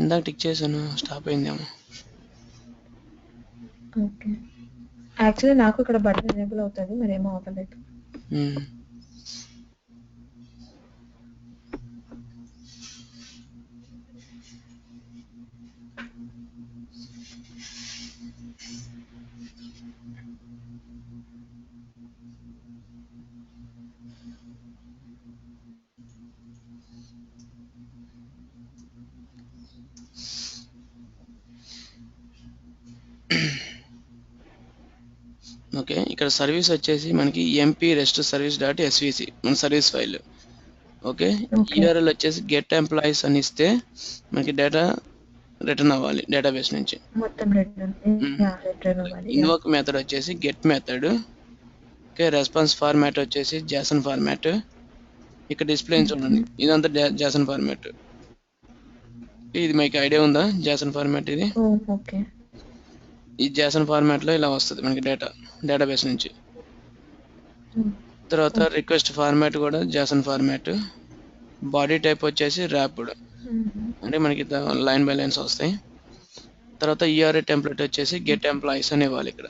ఇందాక టిక్ చేశాను, stop అయిందేమో. Okay. Actually నాకు ఇక్కడ బటన్ ఎనేబుల్ అవుతుంది, మరేమో అవ్వలేదు. ఓకే, ఇక్కడ సర్వీస్ వచ్చేసి మనకి MP rest service dot SVC మన service file. Okay, okay. URL వచ్చేసి గెట్ ఎంప్లాయీస్ అని ఇస్తే మనకి డేటా రిటర్న్ అవ్వాలి డేటాబేస్ నుంచి. మొత్తం రిటర్న్ అవ్వాలి. ఇన్వోక్ మెథడ్ వచ్చేసి get method. Okay, response format వచ్చేసి జాసన్ ఫార్మాట్. ఇక్కడ డిస్ప్లే చూడండి, ఇదంతా జాసన్ ఫార్మాట్. ఇది మీకు ఐడియా ఉందా జాసన్ ఫార్మాట్? ఇది ఓకే. ఈ జాసన్ ఫార్మాట్ లో ఇలా వస్తుంది మనకి డేటాబేస్ నుంచి. తర్వాత రిక్వెస్ట్ ఫార్మాట్ కూడా జాసన్ ఫార్మాట్. బాడీ టైప్ వచ్చేసి ర్యాపిడ్, అంటే మనకి లైన్ బై లైన్స్ వస్తాయి. తర్వాత ఈఆర్ఏ టెంప్లెట్ వచ్చేసి గెట్ ఎంప్లాయీస్ అని ఇవ్వాలి. ఇక్కడ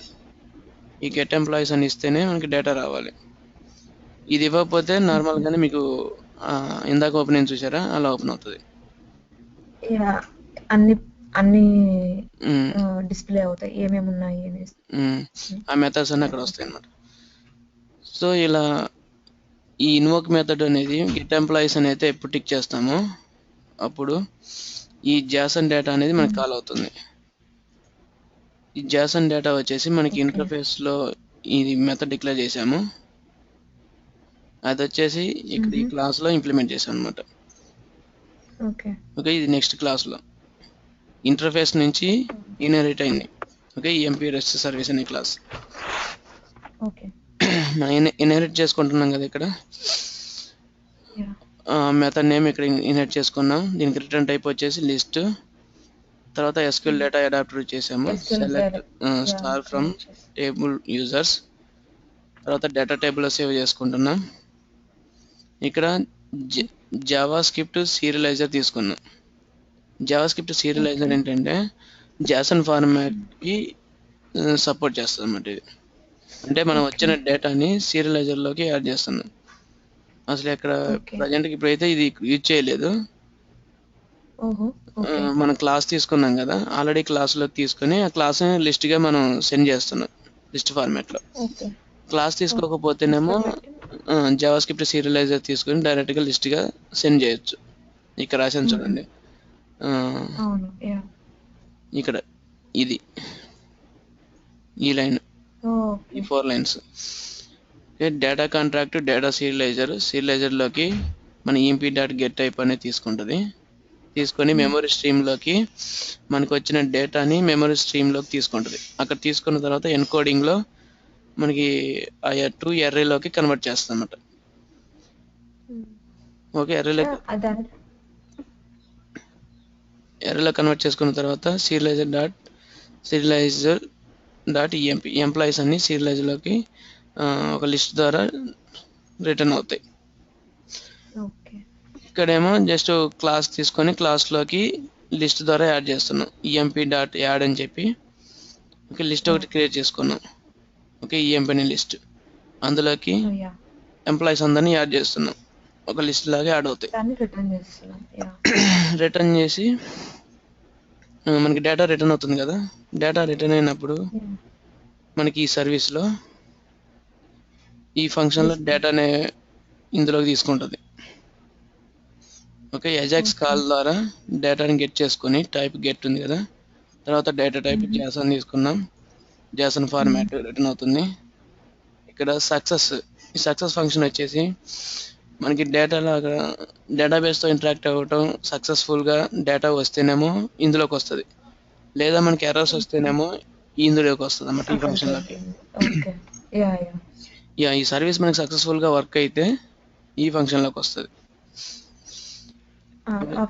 ఈ గెట్ ఎంప్లాయీస్ అని ఇస్తేనే మనకి డేటా రావాలి. ఇది ఇవ్వకపోతే నార్మల్గానే మీకు ఇందాక ఓపెన్ చూసారా, అలా ఓపెన్ అవుతుంది. అన్ని డిస్ప్లే అవుతాయి ఏమేమి ఉన్నాయి అనేసి. ఆ మెథడ్స్ అన్నీ అక్కడ వస్తాయి అన్నమాట. సో ఇలా ఈ ఇన్వోక్ మెథడ్ అనేది గెట్ ఎంప్లాయీస్ అని అయితే ఎప్పుడు టిక్ చేస్తామో అప్పుడు ఈ జాసన్ డేటా అనేది మనకి కాల్ అవుతుంది. ఈ జాసన్ డేటా వచ్చేసి మనకి ఇంటర్ఫేస్ లో ఇది మెథడ్ డిక్లేర్ చేసాము, అది వచ్చేసి ఇక్కడ ఈ క్లాస్ లో ఇంప్లిమెంట్ చేసాం అనమాట. ఓకే, ఇది నెక్స్ట్ క్లాస్ లో ఇంటర్ఫేస్ నుంచి ఇన్హెరిట్ అయింది. ఓకే, ఎంపీ రెస్ట్ సర్వీస్ అనే క్లాస్ మనం ఇన్హెరిట్ చేసుకుంటున్నాం కదా. ఇక్కడ మెథడ్ నేమ్ ఇక్కడ ఇన్హెరిట్ చేసుకున్నాం. దీనికి రిటర్న్ టైప్ వచ్చేసి లిస్ట్. తర్వాత ఎస్క్యూఎల్ డేటా అడాప్టర్ చేసాము, select star from table users. తర్వాత డేటా టేబుల్లో సేవ్ చేసుకుంటున్నాం. ఇక్కడ జావా స్క్రిప్ట్ సీరియలైజర్ తీసుకున్నాం. జావా స్క్రిప్ట్ సీరియలైజర్ ఏంటంటే జాసన్ ఫార్మాట్కి సపోర్ట్ చేస్తుంది అన్నమాట. ఇది అంటే మనం వచ్చిన డేటాని సీరియలైజర్లోకి యాడ్ చేస్తున్నాం. అసలు ఇక్కడ ప్రజెంట్కి ఇప్పుడైతే ఇది యూజ్ చేయలేదు. మనం క్లాస్ తీసుకున్నాం కదా, ఆల్రెడీ క్లాస్లోకి తీసుకుని ఆ క్లాస్ని లిస్ట్గా మనం సెండ్ చేస్తున్నాం లిస్ట్ ఫార్మాట్లో. క్లాస్ తీసుకోకపోతేనేమో జావా స్క్రిప్ట్ సీరియలైజర్ తీసుకుని డైరెక్ట్గా లిస్ట్గా సెండ్ చేయొచ్చు. ఇక్కడ రాశాను చూడండి, ఇక్కడ ఇది ఈ లైన్, ఈ 4 లైన్స్. డేటా కాంట్రాక్ట్ డేటా సీరియలైజర్లోకి మన ఈఎంపీ డాట్ గెట్ టైప్ అనేది తీసుకొని మెమరీ స్ట్రీమ్లోకి మనకు వచ్చిన డేటాని మెమరీ స్ట్రీమ్లోకి తీసుకుంటుంది. అక్కడ తీసుకున్న తర్వాత ఎన్కోడింగ్లో మనకి ఆ 2 ఎర్రేలోకి కన్వర్ట్ చేస్తాం అన్నమాట. ఓకే, ఎర్రేలో కన్వర్ట్ చేసుకున్న తర్వాత సీరియలైజర్ డాట్ ఈఎంపీ ఎంప్లాయీస్ అన్ని సీరియలైజర్లోకి ఒక లిస్ట్ ద్వారా రిటర్న్ అవుతాయి. ఇక్కడేమో జస్ట్ క్లాస్ తీసుకొని క్లాస్లోకి లిస్ట్ ద్వారా యాడ్ చేస్తున్నాం, ఈఎంపీ డాట్ యాడ్ అని చెప్పి. ఓకే, లిస్ట్ ఒకటి క్రియేట్ చేసుకున్నాం. ఓకే, ఈఎంపీ అనే లిస్ట్, అందులోకి ఎంప్లాయీస్ అందరినీ యాడ్ చేస్తున్నాం. ఒక లిస్ట్ లాగా యాడ్ అవుతాయి. రిటర్న్ చేసి మనకి డేటా రిటర్న్ అవుతుంది కదా. డేటా రిటర్న్ అయినప్పుడు మనకి ఈ సర్వీస్లో ఈ ఫంక్షన్లో డేటానే ఇందులోకి తీసుకుంటుంది. ఓకే, ఎజాక్స్ కాల్ ద్వారా డేటాని గెట్ చేసుకొని టైప్ గెట్ ఉంది కదా, తర్వాత డేటా టైప్ జాసన్ తీసుకున్నాం, జాసన్ ఫార్మాట్ రిటర్న్ అవుతుంది. ఇక్కడ ఈ సక్సెస్ ఫంక్షన్ వచ్చేసి మనకి డేటాబేస్తో ఇంటరాక్ట్ అవ్వటం, సక్సెస్ఫుల్గా డేటా వస్తేనేమో ఇందులోకి వస్తుంది, లేదా మనకి ఎర్రర్స్ వస్తేనేమో ఇందులోకి వస్తుంది అన్నమాట ఈ ఫంక్షన్లోకి. ఈ సర్వీస్ మనకి సక్సెస్ఫుల్గా వర్క్ అయితే ఈ ఫంక్షన్లోకి వస్తుంది.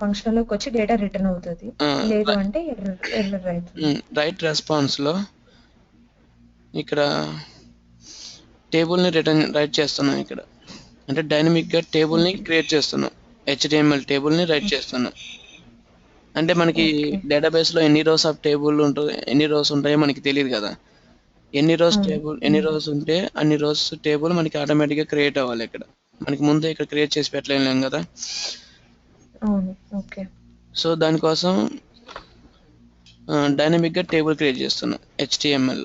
ఫంక్షన్లోకి వచ్చి డేటా రిటర్న్ అవుతుంది, లేదు అంటే ఎర్రర్ అవుతుంది. రైట్ రెస్పాన్స్లో ఇక్కడ టేబుల్ని రైట్ చేస్తున్నాం. ఇక్కడ అంటే డైనమిక్గా టేబుల్ని క్రియేట్ చేస్తున్నాం, HTML టేబుల్ని రైట్ చేస్తున్నాం. అంటే మనకి ఓకే. డేటాబేస్లో ఎన్ని రోస్ ఆఫ్ టేబుల్ ఉంటుంది, ఎన్ని రోస్ ఉంటాయో మనకి తెలియదు కదా. ఎన్ని రోస్ అవును. టేబుల్, ఎన్ని రోస్ ఉంటే అన్ని రోస్ టేబుల్ మనకి ఆటోమేటిక్గా క్రియేట్ అవ్వాలి. ఇక్కడ మనకి ముందే ఇక్కడ క్రియేట్ చేసి పెట్టలేం కదా. అవును. ఓకే. సో దానికోసం డైనమిక్గా టేబుల్ క్రియేట్ చేస్తున్నాం HTML.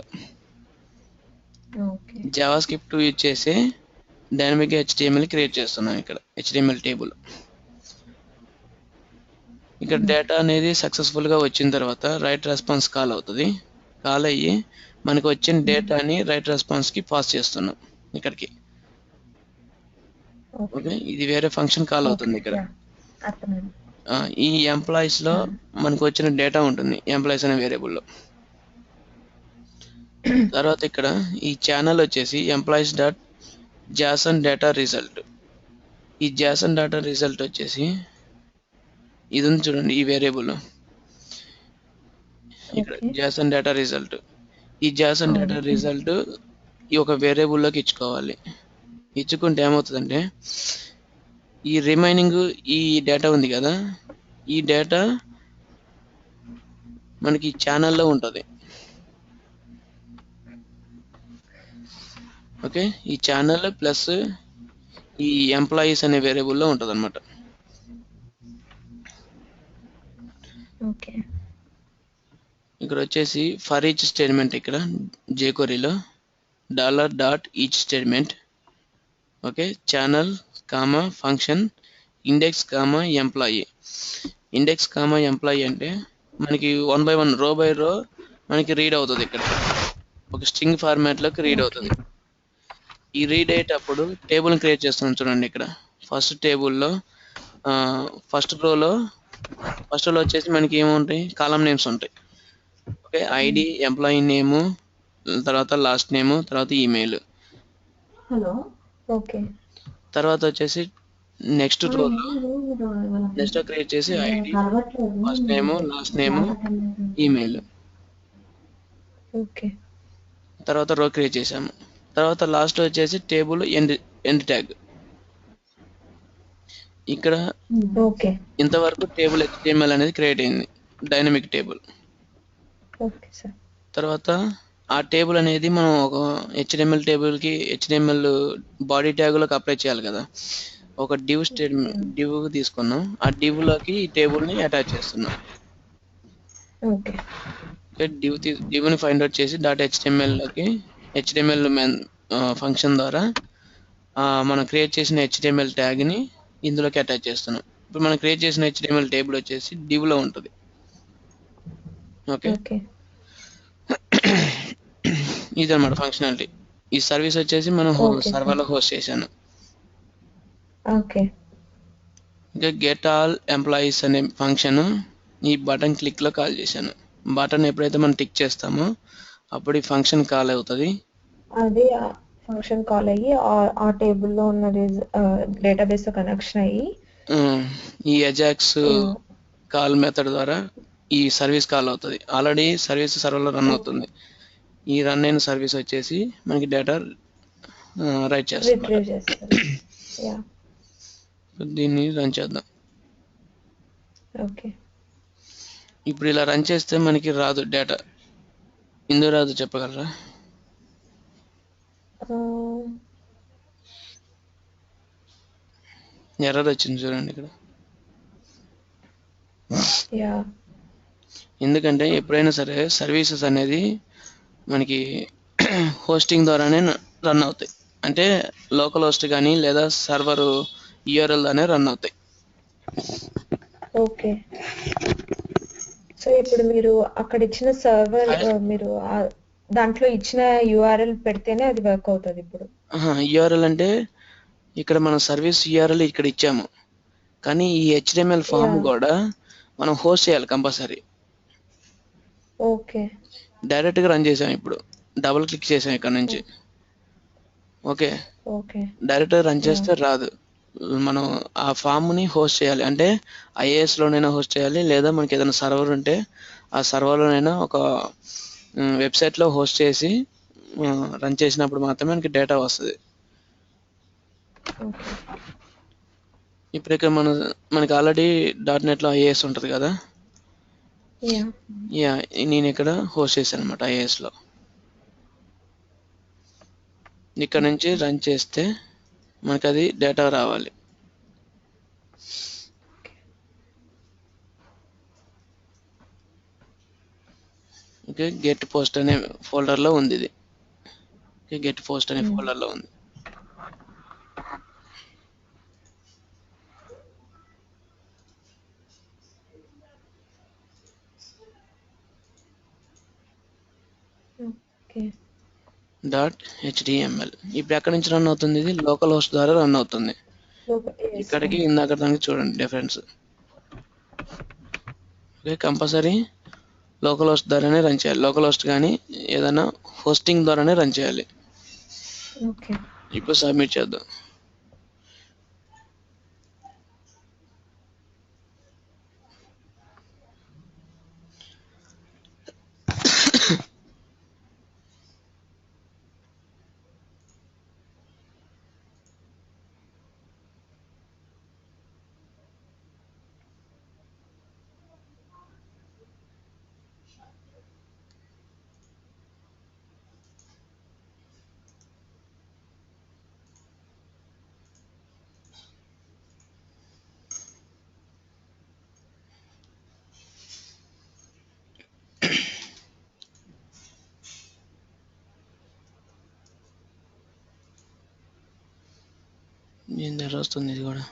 Okay. Java script use చేసి డైనమిక్గా HTML క్రియేట్ చేస్తున్నాం ఇక్కడ HTML టేబుల్. ఇక్కడ డేటా అనేది సక్సెస్ఫుల్గా వచ్చిన తర్వాత రైట్ రెస్పాన్స్ కాల్ అవుతుంది. కాల్ అయ్యి మనకు వచ్చిన డేటాని రైట్ రెస్పాన్స్కి పాస్ చేస్తున్నాం ఇక్కడికి. ఓకే. ఓకే, ఇది వేరే ఫంక్షన్ కాల్ ఓకే. అవుతుంది ఇక్కడ. యాహ్! అర్థమైంది. ఈ ఎంప్లాయీస్లో మనకు వచ్చిన డేటా ఉంటుంది ఎంప్లాయీస్ అనే వేరియబుల్లో. తర్వాత ఇక్కడ ఈ ఛానల్ వచ్చేసి employees dot Jason data result. ఈ జాసన్ డేటా రిజల్ట్ వచ్చేసి ఇది ఉంది చూడండి, ఈ వేరియబుల్ ఇక్కడ ఓకే. Jason data result. ఈ జాసన్ డేటా అవును. రిజల్ట్ ఈ ఒక వేరియబుల్లోకి ఇచ్చుకోవాలి. ఇచ్చుకుంటే ఏమవుతుందంటే ఈ రిమైనింగ్ ఈ డేటా ఉంది కదా, ఈ డేటా మనకి ఛానల్లో ఉంటుంది. ఓకే, ఈ ఛానల్ ప్లస్ ఈ ఎంప్లాయీస్ అనే వేరియబుల్లో ఉంటుంది అనమాట. ఓకే. ఇక్కడ వచ్చేసి ఫర్ ఈచ్ స్టేట్మెంట్ ఇక్కడ jQueryలో $.each statement. Okay, channel comma function index comma employee. Index comma employee అంటే మనకి 1 by 1 రో బై రో మనకి రీడ్ అవుతుంది. ఇక్కడ ఒక స్ట్రింగ్ ఫార్మాట్లోకి రీడ్ అవుతుంది. ఈ రీడ్ అయ్యేటప్పుడు టేబుల్ని క్రియేట్ చేస్తున్నాం చూడండి. ఇక్కడ ఫస్ట్ టేబుల్లో ఫస్ట్ రోలో వచ్చేసి మనకి ఏముంటాయి, కాలమ్ నేమ్స్ ఉంటాయి. ఓకే, ఐడి, ఎంప్లాయీ నేము, తర్వాత లాస్ట్ నేము, తర్వాత ఈమెయిల్. హలో. ఓకే. తర్వాత వచ్చేసి నెక్స్ట్ రోలో క్రియేట్ చేసి ఐడి, ఫస్ట్ నేము, లాస్ట్ నేము, ఈమెయిల్. ఓకే. తర్వాత రో క్రియేట్ చేసాము. తర్వాత లాస్ట్ వచ్చేసి టేబుల్ ఎండ్ ట్యాగ్. ఇక్కడ ఓకే. ఇంతవరకు టేబుల్ HTML అనేది క్రియేట్ అయింది, డైనమిక్ టేబుల్. Okay sir. తర్వాత ఆ టేబుల్ అనేది మనం ఒక HTML టేబుల్కి HTML బాడీ ట్యాగ్లోకి అప్లై చేయాలి కదా. ఒక డివ్ తీసుకున్నాం, ఆ డివ్లోకి ఈ టేబుల్ని అటాచ్ చేస్తున్నాం. ఓకే. డివ్ని ఫైండ్ అవుట్ చేసి .htmlలోకి HTML ఫంక్షన్ ద్వారా మనం క్రియేట్ చేసిన HTML ట్యాగ్ని ఇందులోకి అటాచ్ చేస్తున్నాం. ఇప్పుడు మనం క్రియేట్ చేసిన HTML టేబుల్ వచ్చేసి డివ్లో ఉంటుంది. Okay, okay. ఇదన్నమాట ఫంక్షనాలిటీ. ఈ సర్వీస్ వచ్చేసి మనం ఓకే సర్వర్లో హోస్ట్ చేశాను. ఓకే. ఇంకా గెట్ ఆల్ ఎంప్లాయీస్ అనే ఫంక్షన్ ఈ బటన్ క్లిక్లో కాల్ చేశాను. బటన్ ఎప్పుడైతే మనం టిక్ చేస్తామో అప్పుడు ఈ ఫంక్షన్ కాల్ అవుతుంది. అది ఫంక్షన్ కాల్ అయ్యి ఆ టేబుల్లో ఉన్న డేటాబేస్ కనెక్షన్ అయ్యి ఈ అజాక్స్ కాల్ మెథడ్ ద్వారా ఈ సర్వీస్ కాల్ అవుతుంది. ఆల్రెడీ సర్వీస్ సర్వర్లో రన్ అవుతుంది. ఈ రన్ అయిన సర్వీస్ వచ్చేసి మనకి డేటా రైట్ రిట్రీవ్ చేస్తారు. యా. దీన్ని రన్ చేద్దాం. ఓకే. ఇప్పుడు ఇలా రన్ చేస్తే మనకి రాదు డేటా. ఎందుకు రాదు చెప్పగలరా? ఎర్రర్ వచ్చింది చూడండి ఇక్కడ. యా. ఎందుకంటే ఎప్పుడైనా సరే సర్వీసెస్ అనేది మనకి హోస్టింగ్ ద్వారానే రన్ అవుతాయి. అంటే లోకల్ హోస్ట్ కానీ లేదా సర్వర్ URL అనే రన్ అవుతాయి. ఓకే. సో ఇప్పుడు మీరు అక్కడ ఇచ్చిన సర్వర్ మీరు దాంట్లో ఇచ్చిన URL పెడితేనే అది వర్క్ అవుతుంది. ఇప్పుడు URL అంటే ఇక్కడ మనం సర్వీస్ URL ఇక్కడ ఇచ్చాము, కానీ ఈ HTML ఫామ్ కూడా మనం హోస్ట్ చేయాలి కంపల్సరీ. ఓకే. డైరెక్ట్గా రన్ చేసాం. ఇప్పుడు డబుల్ క్లిక్ చేసాం ఇక్కడ నుంచి. Okay, okay. డైరెక్ట్గా రన్ చేస్తే రాదు. మనం ఆ ఫామ్ని హోస్ట్ చేయాలి. అంటే IISలోనైనా హోస్ట్ చేయాలి, లేదా మనకి ఏదైనా సర్వర్ ఉంటే ఆ సర్వర్లోనైనా ఒక వెబ్సైట్లో హోస్ట్ చేసి రన్ చేసినప్పుడు మాత్రమే మనకి డేటా వస్తుంది. ఇప్పుడు ఇక్కడ మనకి ఆల్రెడీ .NETలో IIS ఉంటుంది కదా. యా యా నేను ఇక్కడ హోస్ట్ చేశాను అనమాట ఐఏఎస్లో. ఇక్కడ నుంచి రన్ చేస్తే మనకు అది డేటా రావాలి. ఓకే, గెట్ పోస్ట్ అనే ఫోల్డర్లో ఉంది ఇది. ఓకే, గెట్ పోస్ట్ అనే ఫోల్డర్లో ఉంది. Okay .html. ఇప్పుడు ఎక్కడి నుంచి రన్ అవుతుంది? ఇది లోకల్ హోస్ట్ ద్వారా రన్ అవుతుంది. ఇక్కడికి ఇందాక దానికి చూడండి difference. Okay, compulsory local host ద్వారానే రన్ చేయాలి. లోకల్ హోస్ట్ కానీ ఏదైనా హోస్టింగ్ ద్వారానే రన్ చేయాలి. ఓకే ఇప్పుడు సబ్మిట్ చేద్దాం. ఏం దగ్గర వస్తుంది ఇది కూడా.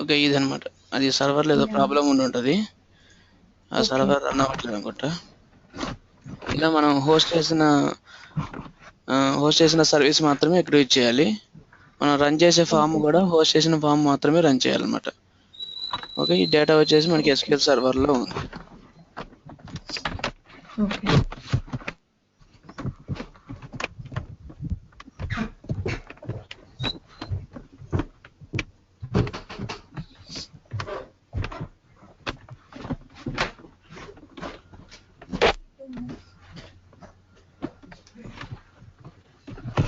ఓకే, ఇదనమాట. అది సర్వర్లో ఏదో ప్రాబ్లం ఉండి ఉంటుంది. ఆ సర్వర్ రన్ అవ్వట్లేదు అనుకుంటా. ఇలా మనం హోస్ట్ చేసిన సర్వీస్ మాత్రమే ఇక్కడ యూజ్ చేయాలి. మనం రన్ చేసే ఫామ్ కూడా హోస్ట్ చేసిన ఫామ్ మాత్రమే రన్ చేయాలన్నమాట. ఓకే, ఈ డేటా వచ్చేసి మనకి ఎస్క్యూఎల్ సర్వర్లో ఉంది. ఓకే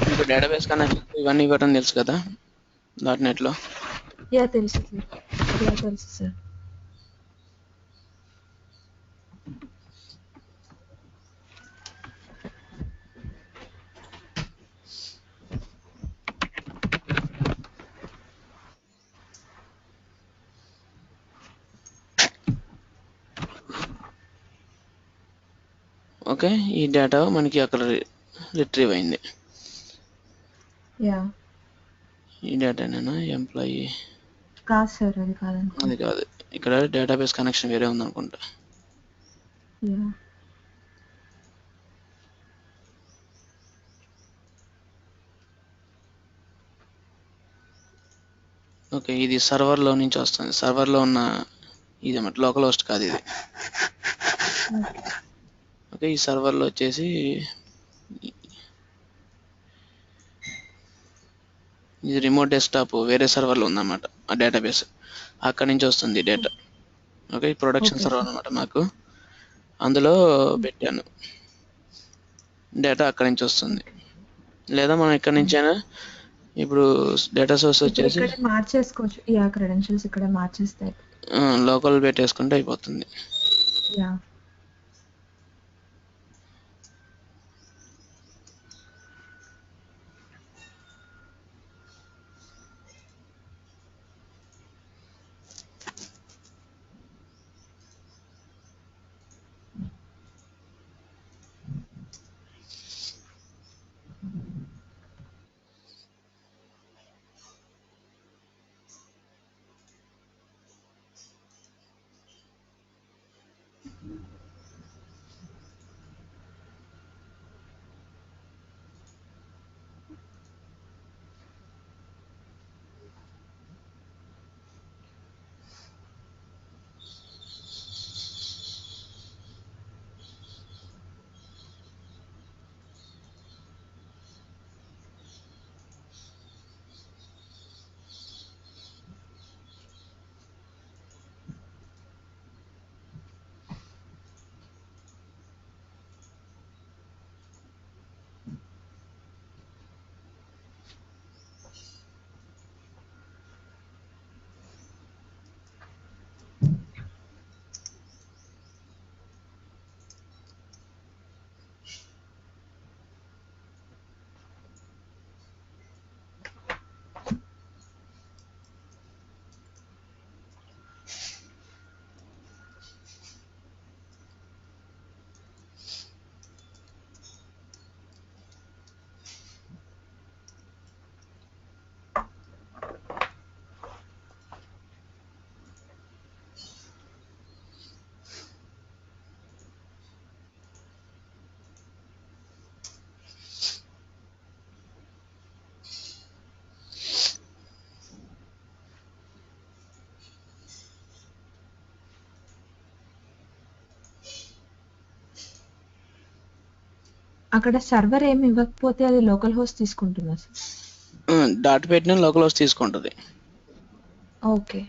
మీకు డేటాబేస్ కనెక్షన్ ఇవన్నీ ఇవ్వడం తెలుసు కదా .NET లో. యా తెలుసు సార్. ఓకే, ఈ డేటా మనకి అక్కడ రిట్రీవ్ అయింది. యా ఈ డేటానేనా ఎంప్లాయీ? కాదు సార్, అది కాదు. అది కాదు, ఇక్కడ డేటాబేస్ కనెక్షన్ వేరే ఉందనుకుంటా. యా ఓకే, ఇది సర్వర్లో నుంచి వస్తుంది. సర్వర్లో ఉన్న ఇది అన్నమాట, లోకల్ హోస్ట్ కాదు ఇది. ఓకే, ఈ సర్వర్లో వచ్చేసి ఇది రిమోట్ డెస్క్టాప్ వేరే సర్వర్లో ఉందన్నమాట ఆ డేటాబేస్. అక్కడి నుంచి వస్తుంది data. Okay, production okay server sir. అనమాట మాకు. అందులో పెట్టాను డేటా, అక్కడి నుంచి వస్తుంది. లేదా మనం ఎక్కడి నుంచి అయినా ఇప్పుడు డేటా సోర్స్ ఇప్పుడు వచ్చేసి ఇక్కడే మార్చేసుకోవచ్చు. క్రెడెన్షియల్స్ ఇక్కడే మార్చేస్తే. లోకల్ పెట్టేసుకుంటే అయిపోతుంది. యా. అక్కడ సర్వర్ ఏమి ఇవ్వకపోతే అది లోకల్ హోస్ట్ తీసుకుంటుందా సార్? డాట్ పెట్టిన లోకల్ హోస్ట్ తీసుకుంటుంది. ఓకే.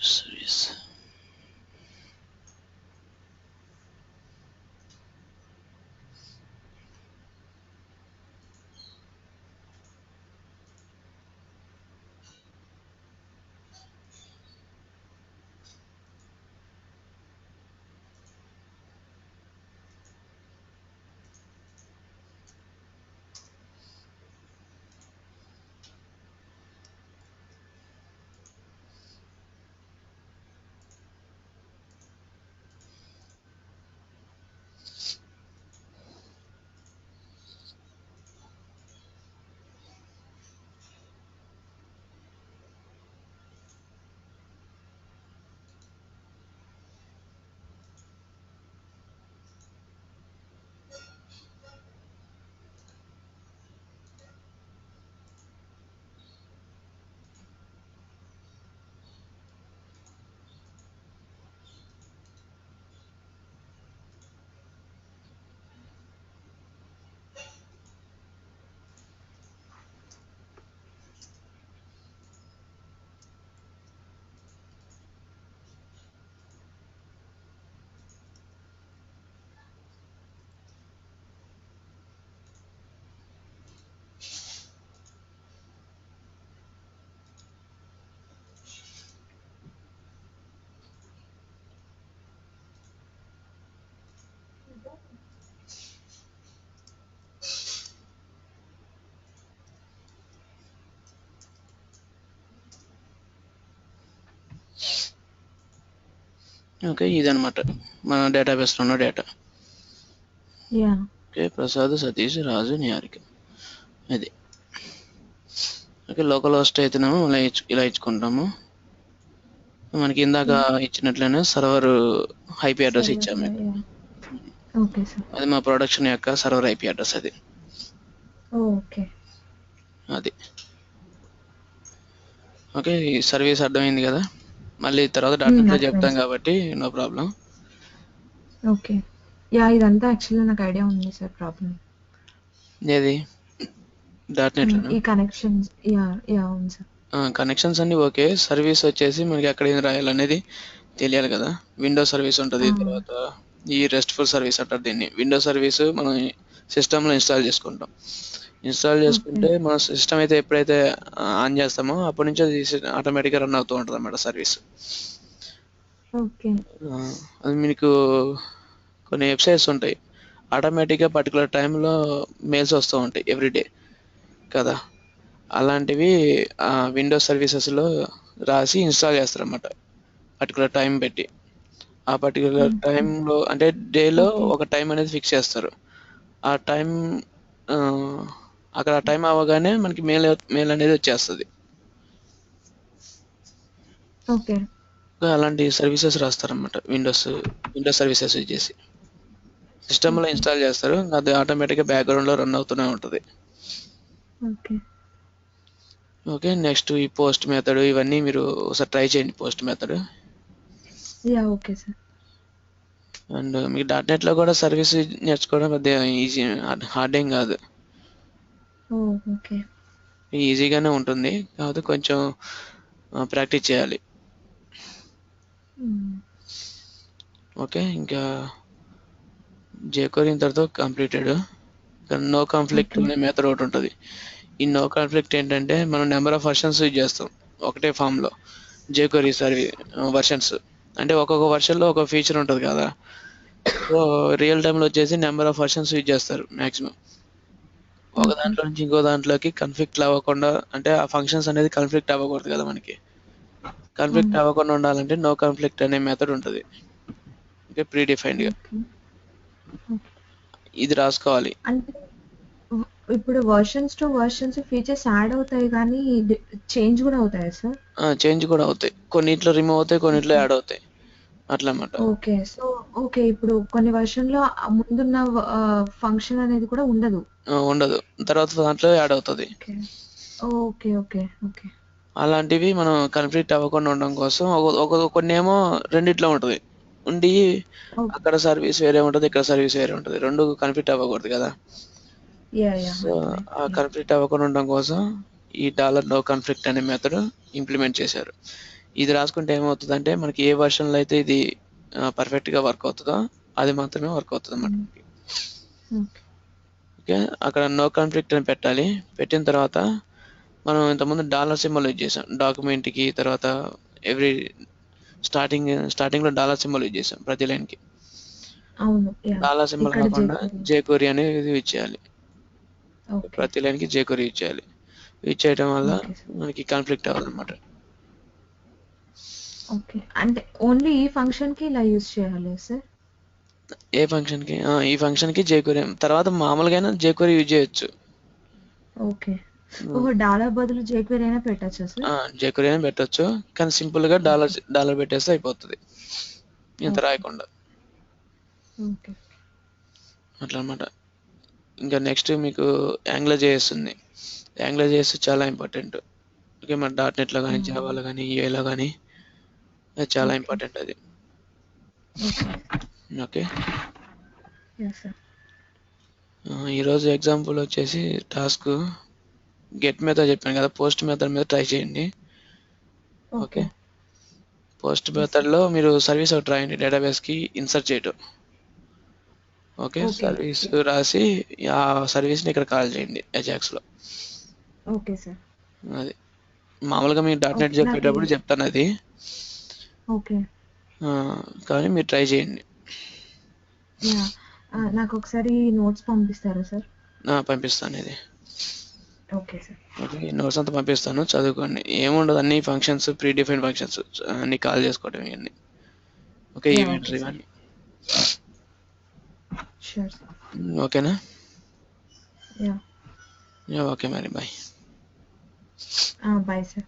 సర్వీస్ ఓకే, ఇదనమాట మన డేటాబేస్లో ఉన్న data. Yeah okay, Prasad, Satish, Raju, Niharika. అది ఓకే. లోకల్ హోస్ట్ అయితేనేమో ఇలా ఇచ్చుకుంటాము. మనకి ఇందాక ఇచ్చినట్లనే సర్వర్ ఐపీ అడ్రస్ ఇచ్చాము. Okay sir. అది మా ప్రొడక్షన్ యొక్క సర్వర్ ఐపీ అడ్రస్ అది. ఓకే అది ఓకే. ఈ సర్వీస్ అర్థమైంది కదా. మళ్ళీ తర్వాత డాక్యుమెంట్లో చెప్తాం కాబట్టి నో ప్రాబ్లం. ఓకే యా ఇదంతా యాక్చువల్లీ నాకు ఐడియా ఉంది సార్. ప్రాబ్లం ఏది డాట్నెట్లోనా? ఈ కనెక్షన్స్. యా యా అవును సార్. కనెక్షన్స్ అన్ని ఓకే. సర్వీస్ వచ్చేసి మనకి ఎక్కడ ఏం రాయాలనేది తెలియాలి కదా. విండో సర్వీస్ ఉంటుంది, తర్వాత ఈ రెస్ట్ఫుల్ సర్వీస్ అంటారు దీన్ని. విండో సర్వీస్ మనం సిస్టంలో ఇన్స్టాల్ చేసుకుంటాం. ఇన్స్టాల్ చేసుకుంటే మన సిస్టమ్ అయితే ఎప్పుడైతే ఆన్ చేస్తామో అప్పటి నుంచి అది ఆటోమేటిక్గా రన్ అవుతూ ఉంటుంది అన్నమాట సర్వీస్. ఓకే అది మీకు కొన్ని వెబ్సైట్స్ ఉంటాయి, ఆటోమేటిక్గా పర్టికులర్ టైంలో మెయిల్స్ వస్తూ ఉంటాయి ఎవ్రీడే కదా. అలాంటివి విండోస్ సర్వీసెస్లో రాసి ఇన్స్టాల్ చేస్తారన్నమాట పర్టికులర్ టైం పెట్టి. ఆ పర్టికులర్ టైంలో అంటే డేలో ఒక టైం అనేది ఫిక్స్ చేస్తారు. ఆ టైం అక్కడ టైం అవ్వగానే మనకి మెయిల్ అనేది వచ్చేస్తుంది. ఓకే అలాంటి సర్వీసెస్ రాస్తారన్నమాట విండోస్ సర్వీసెస్ యూజ్ చేసి సిస్టంలో ఇన్స్టాల్ చేస్తారు. అది ఆటోమేటిక్గా బ్యాక్గ్రౌండ్లో రన్ అవుతూనే ఉంటుంది. ఓకే ఓకే, నెక్స్ట్ ఈ పోస్ట్ మెథడ్ ఇవన్నీ మీరు ఒకసారి ట్రై చేయండి. Post method. Yeah okay sir. And మీకు డాట్నెట్లో కూడా సర్వీస్ నేర్చుకోవడం పెద్ద ఈజీ, హార్డ్ ఏం కాదు, ఓకే ఈజీగానే ఉంటుంది. కాకపోతే కొంచెం ప్రాక్టీస్ చేయాలి. ఓకే, ఇంకా jQuery ఇంతటితో కంప్లీటెడ్. నో కాన్ఫ్లిక్ట్ అనే మెథడ్ ఒకటి ఉంటుంది. ఈ నో కాన్ఫ్లిక్ట్ ఏంటంటే మనం నెంబర్ ఆఫ్ వర్షన్స్ యూజ్ చేస్తాం ఒకటే ఫామ్లో. jQuery వర్షన్స్ అంటే ఒక్కొక్క వర్షన్లో ఒక ఫీచర్ ఉంటుంది కదా. సో రియల్ టైంలో వచ్చేసి నెంబర్ ఆఫ్ వర్షన్స్ యూజ్ చేస్తారు మ్యాక్సిమం. ఒక దాంట్లో నుంచి ఇంకో దాంట్లోకి కన్ఫ్లిక్ట్ అవ్వకుండా, అంటే ఆ ఫంక్షన్స్ అనేది కన్ఫ్లిక్ట్ అవ్వకూడదు కదా మనకి. కన్ఫ్లిక్ట్ అవ్వకుండా ఉండాలంటే నో కాన్ఫ్లిక్ట్ అనే మెథడ్ ఉంటుంది, అంటే ప్రీ డిఫైన్డ్గా. ఇది రాసుకోవాలి. అంటే ఇప్పుడు versions to versions features add అవుతాయి కానీ చేంజ్ కూడా అవుతాయి సార్? చేంజ్ కూడా అవుతాయి, కొన్నిట్లో రిమూవ్ అవుతాయి, కొన్నిట్లో యాడ్ అవుతాయి, అట్లా అన్నమాట. ఓకే సో ఓకే ఇప్పుడు కొన్ని వర్షన్ లో ముందున్న ఫంక్షన్ అనేది కూడా ఉండదు. ఉండదు, తర్వాత దాంట్లో యాడ్ అవుతుంది. ఓకే ఓకే ఓకే అలాంటివి మనం కన్ఫ్లిక్ట్ అవ్వకుండా ఉండడం కోసం కొన్ని ఏమో రెండిట్లో ఉంటుంది ఉండి, అక్కడ సర్వీస్ వేరే ఉంటుంది, ఇక్కడ సర్వీస్ వేరే ఉంటుంది, రెండు కన్ఫ్లిక్ట్ అవ్వకూడదు కదా. సో ఆ కన్ఫ్లిక్ట్ అవ్వకుండా ఉండడం కోసం ఈ $నో కాన్ఫ్లిక్ట్ అనే మెథడ్ ఇంప్లిమెంట్ చేశారు. ఇది రాసుకుంటే ఏమవుతుందంటే మనకి ఏ వర్షన్లో అయితే ఇది పర్ఫెక్ట్గా వర్క్ అవుతుందో అది మాత్రమే వర్క్ అవుతుంది అన్నమాట. ఓకే, అక్కడ నో కాన్ఫ్లిక్ట్ అని పెట్టాలి. పెట్టిన తర్వాత మనం ఇంతకుముందు $సింబల్ యూజ్ చేసాం డాక్యుమెంట్కి, తర్వాత ఎవ్రీ స్టార్టింగ్లో $సింబల్ యూజ్ చేసాం ప్రతి లైన్కి. $సింబల్ కాకుండా jQuery అనేది యూజ్ చేయాలి. ప్రతి లైన్కి jQuery యూజ్ చేయాలి. యూజ్ చేయడం వల్ల మనకి కాన్ఫ్లిక్ట్ అవ్వదు అనమాట. ఓకే అంటే ఓన్లీ ఈ ఫంక్షన్ కి ఇలా యూజ్ చేయాలి సార్? ఏ ఫంక్షన్కి? ఈ ఫంక్షన్కి jQuery, తర్వాత మామూలుగా jQuery యూజ్ చేయొచ్చు. ఓకే డాలర్ బదులు jQuery అయినా పెట్టచ్చా సార్? jQuery అయినా పెట్టచ్చు, కానీ సింపుల్గా డాలర్ పెట్టేస్తే అయిపోతుంది ఇంత రాయకుండా. అట్లా అనమాట. ఇంకా నెక్స్ట్ మీకు AngularJS ఉంది. AngularJS చాలా ఇంపార్టెంట్. ఓకే, మన డాట్నెట్లో కానీ, జావాలో కానీ, యూఏలో కానీ అది చాలా ఇంపార్టెంట్ అది. ఓకే, ఈరోజు ఎగ్జాంపుల్ వచ్చేసి టాస్క్ గెట్ మెథడ్ చెప్పాను కదా, పోస్ట్ మెథడ్ మీద ట్రై చేయండి. ఓకే, పోస్ట్ మెథడ్లో మీరు సర్వీస్ ఒకటి రాయండి, డేటాబేస్కి ఇన్సర్ట్ చేయటం. ఓకే, సర్వీస్ రాసి ఆ సర్వీస్ని ఇక్కడ కాల్ చేయండి అజాక్స్లో. Okay sir. అది మామూలుగా మీకు డాట్నెట్ చెప్పేటప్పుడు చెప్తాను అది, ఓకే కానీ మీరు ట్రై చేయండి. నాకు ఒకసారి నోట్స్ పంపిస్తారా సార్? పంపిస్తాను ఇది. Okay sir. ఓకే, నోట్స్ అంతా పంపిస్తాను, చదువుకోండి. ఏముండదు, అన్ని ఫంక్షన్స్ ప్రీ డిఫైన్డ్ ఫంక్షన్స్, అన్ని కాల్ చేసుకోవటం ఇవన్నీ. Okay ya event okay sir ఇవ్వాలి. షూర్ సార్ ఓకేనా? యా ఓకే మరి బాయ్. Bye sir.